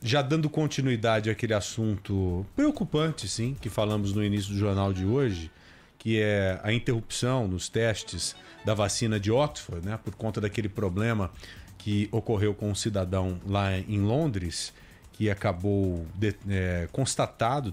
Já dando continuidade àquele assunto preocupante, sim, que falamos no início do jornal de hoje, que é a interrupção nos testes da vacina de Oxford, né, por conta daquele problema que ocorreu com um cidadão lá em Londres, que acabou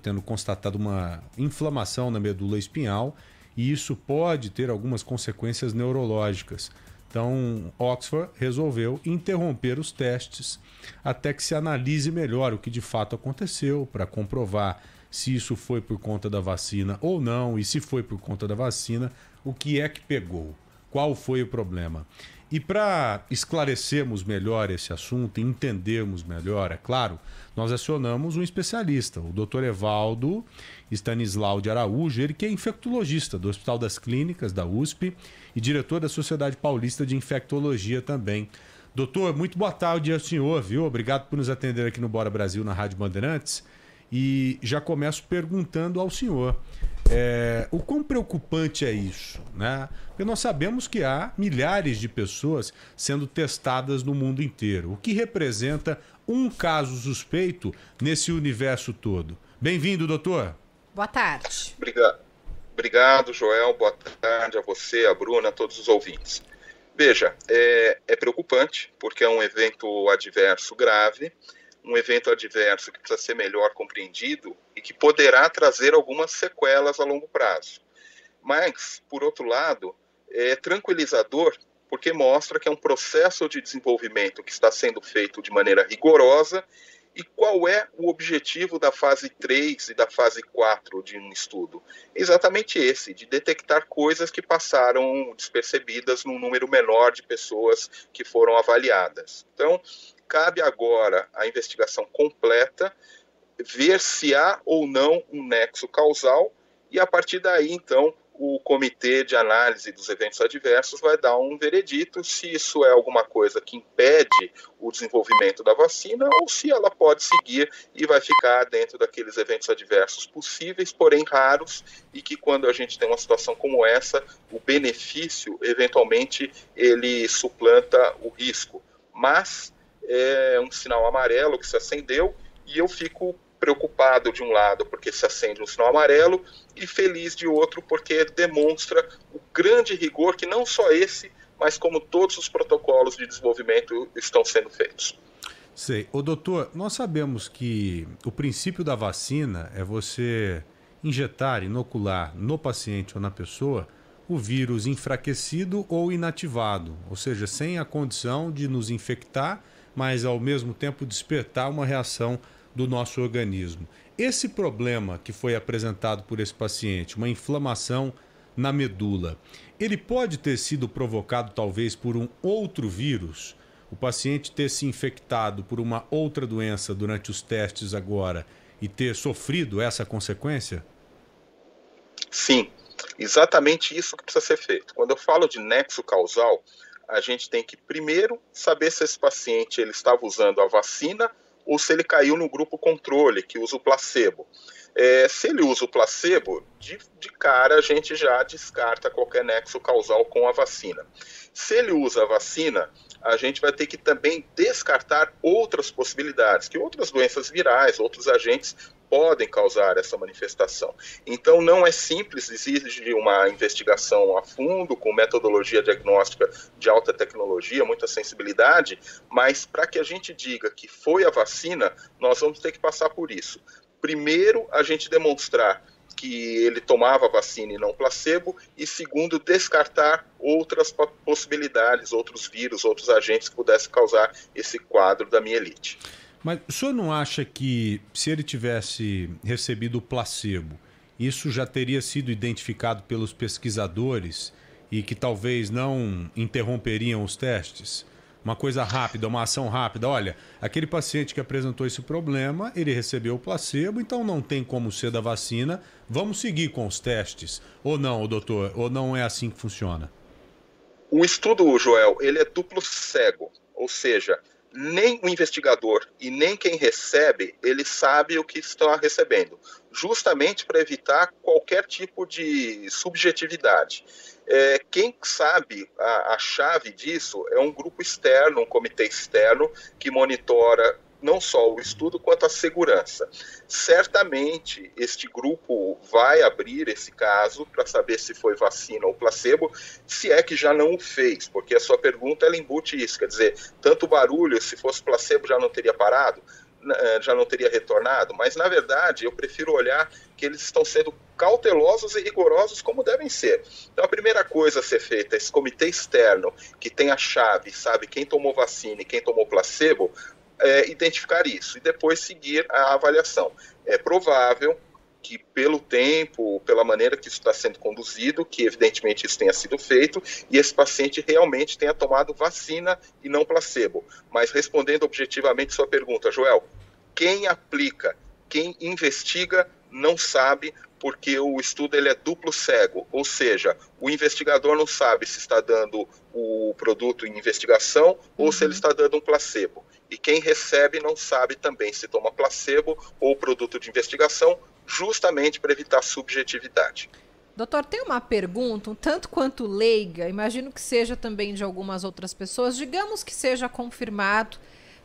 tendo constatado uma inflamação na medula espinhal, e isso pode ter algumas consequências neurológicas. Então, Oxford resolveu interromper os testes até que se analise melhor o que de fato aconteceu, para comprovar se isso foi por conta da vacina ou não, e se foi por conta da vacina, o que é que pegou, qual foi o problema. E para esclarecermos melhor esse assunto e entendermos melhor, é claro, nós acionamos um especialista, o Dr. Evaldo Stanislau de Araújo, ele que é infectologista do Hospital das Clínicas, da USP, e diretor da Sociedade Paulista de Infectologia também. Doutor, muito boa tarde ao senhor, viu? Obrigado por nos atender aqui no Bora Brasil, na Rádio Bandeirantes. E já começo perguntando ao senhor, o quão preocupante é isso, né? Porque nós sabemos que há milhares de pessoas sendo testadas no mundo inteiro, o que representa um caso suspeito nesse universo todo. Bem-vindo, doutor. Boa tarde. Obrigado, Joel. Boa tarde a você, a Bruna, a todos os ouvintes. Veja, é preocupante porque é um evento adverso grave, um evento adverso que precisa ser melhor compreendido e que poderá trazer algumas sequelas a longo prazo. Mas, por outro lado, é tranquilizador porque mostra que é um processo de desenvolvimento que está sendo feito de maneira rigorosa. E qual é o objetivo da fase 3 e da fase 4 de um estudo? Exatamente esse, de detectar coisas que passaram despercebidas num número menor de pessoas que foram avaliadas. Então, cabe agora a investigação completa, ver se há ou não um nexo causal, e a partir daí, então, o Comitê de Análise dos Eventos Adversos vai dar um veredito se isso é alguma coisa que impede o desenvolvimento da vacina ou se ela pode seguir e vai ficar dentro daqueles eventos adversos possíveis, porém raros, e que quando a gente tem uma situação como essa, o benefício, eventualmente, ele suplanta o risco. Mas é um sinal amarelo que se acendeu e eu fico preocupado de um lado porque se acende um sinal amarelo e feliz de outro porque demonstra o grande rigor que não só esse, mas como todos os protocolos de desenvolvimento estão sendo feitos. Sei. Ô, doutor, nós sabemos que o princípio da vacina é você injetar, inocular no paciente ou na pessoa o vírus enfraquecido ou inativado, ou seja, sem a condição de nos infectar, mas ao mesmo tempo despertar uma reação do nosso organismo. Esse problema que foi apresentado por esse paciente, uma inflamação na medula, ele pode ter sido provocado talvez por um outro vírus? O paciente ter se infectado por uma outra doença durante os testes agora e ter sofrido essa consequência? Sim, exatamente isso que precisa ser feito. Quando eu falo de nexo causal, a gente tem que primeiro saber se esse paciente ele estava usando a vacina ou se ele caiu no grupo controle, que usa o placebo. Se ele usa o placebo, de cara a gente já descarta qualquer nexo causal com a vacina. Se ele usa a vacina, a gente vai ter que também descartar outras possibilidades, que outras doenças virais, outros agentes podem causar essa manifestação. Então não é simples, exige uma investigação a fundo, com metodologia diagnóstica de alta tecnologia, muita sensibilidade, mas para que a gente diga que foi a vacina, nós vamos ter que passar por isso. Primeiro, a gente demonstrar que ele tomava vacina e não placebo, e segundo, descartar outras possibilidades, outros vírus, outros agentes que pudessem causar esse quadro da mielite. Mas o senhor não acha que se ele tivesse recebido o placebo, isso já teria sido identificado pelos pesquisadores e que talvez não interromperiam os testes? Uma coisa rápida, uma ação rápida. Olha, aquele paciente que apresentou esse problema, ele recebeu o placebo, então não tem como ser da vacina. Vamos seguir com os testes. Ou não, doutor? Ou não é assim que funciona? O estudo, Joel, ele é duplo cego. Ou seja, nem o investigador e nem quem recebe, ele sabe o que estão recebendo. Justamente para evitar qualquer tipo de subjetividade. Quem sabe a chave disso é um grupo externo, um comitê externo, que monitora não só o estudo, quanto a segurança. Certamente, este grupo vai abrir esse caso para saber se foi vacina ou placebo, se é que já não o fez, porque a sua pergunta ela embute isso, quer dizer, tanto barulho, se fosse placebo já não teria parado, já não teria retornado, mas na verdade eu prefiro olhar que eles estão sendo cautelosos e rigorosos como devem ser. Então a primeira coisa a ser feita, esse comitê externo que tem a chave, sabe quem tomou vacina e quem tomou placebo, identificar isso e depois seguir a avaliação. É provável que pelo tempo, pela maneira que isso está sendo conduzido, que evidentemente isso tenha sido feito, e esse paciente realmente tenha tomado vacina e não placebo. Mas respondendo objetivamente sua pergunta, Joel, quem aplica, quem investiga, não sabe, porque o estudo ele é duplo cego, ou seja, o investigador não sabe se está dando o produto em investigação ou se ele está dando um placebo. E quem recebe não sabe também se toma placebo ou produto de investigação, justamente para evitar subjetividade. Doutor, tem uma pergunta, um tanto quanto leiga, imagino que seja também de algumas outras pessoas, digamos que seja confirmado,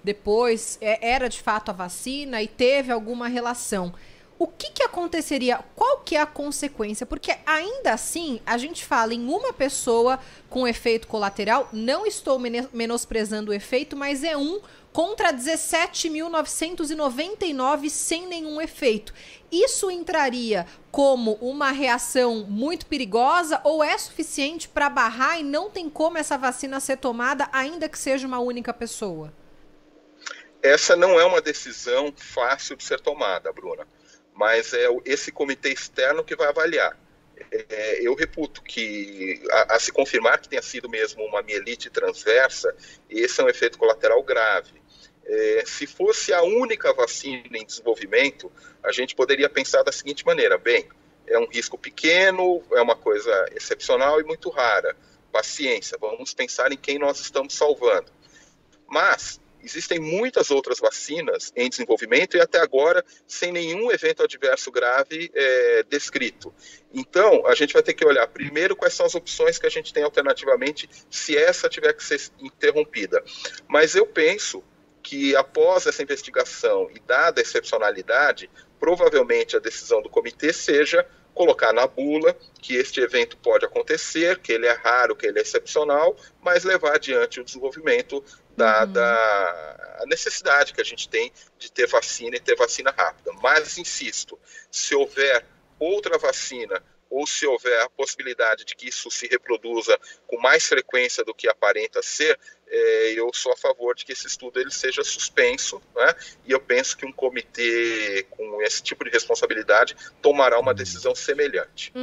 depois era de fato a vacina e teve alguma relação. O que aconteceria? Qual que é a consequência? Porque ainda assim, a gente fala em uma pessoa com efeito colateral, não estou menosprezando o efeito, mas é um contra 17.999 sem nenhum efeito. Isso entraria como uma reação muito perigosa ou é suficiente para barrar e não tem como essa vacina ser tomada, ainda que seja uma única pessoa? Essa não é uma decisão fácil de ser tomada, Bruna, mas é esse comitê externo que vai avaliar. Eu reputo que, a se confirmar que tenha sido mesmo uma mielite transversa, esse é um efeito colateral grave. Se fosse a única vacina em desenvolvimento, a gente poderia pensar da seguinte maneira: bem, é um risco pequeno, é uma coisa excepcional e muito rara. Paciência, vamos pensar em quem nós estamos salvando. Mas existem muitas outras vacinas em desenvolvimento e até agora sem nenhum evento adverso grave descrito. Então, a gente vai ter que olhar primeiro quais são as opções que a gente tem alternativamente se essa tiver que ser interrompida. Mas eu penso que após essa investigação e dada a excepcionalidade, provavelmente a decisão do comitê seja colocar na bula que este evento pode acontecer, que ele é raro, que ele é excepcional, mas levar adiante o desenvolvimento dada a necessidade que a gente tem de ter vacina e ter vacina rápida. Mas, insisto, se houver outra vacina ou se houver a possibilidade de que isso se reproduza com mais frequência do que aparenta ser, eu sou a favor de que esse estudo ele seja suspenso, né? E eu penso que um comitê com esse tipo de responsabilidade tomará uma decisão semelhante.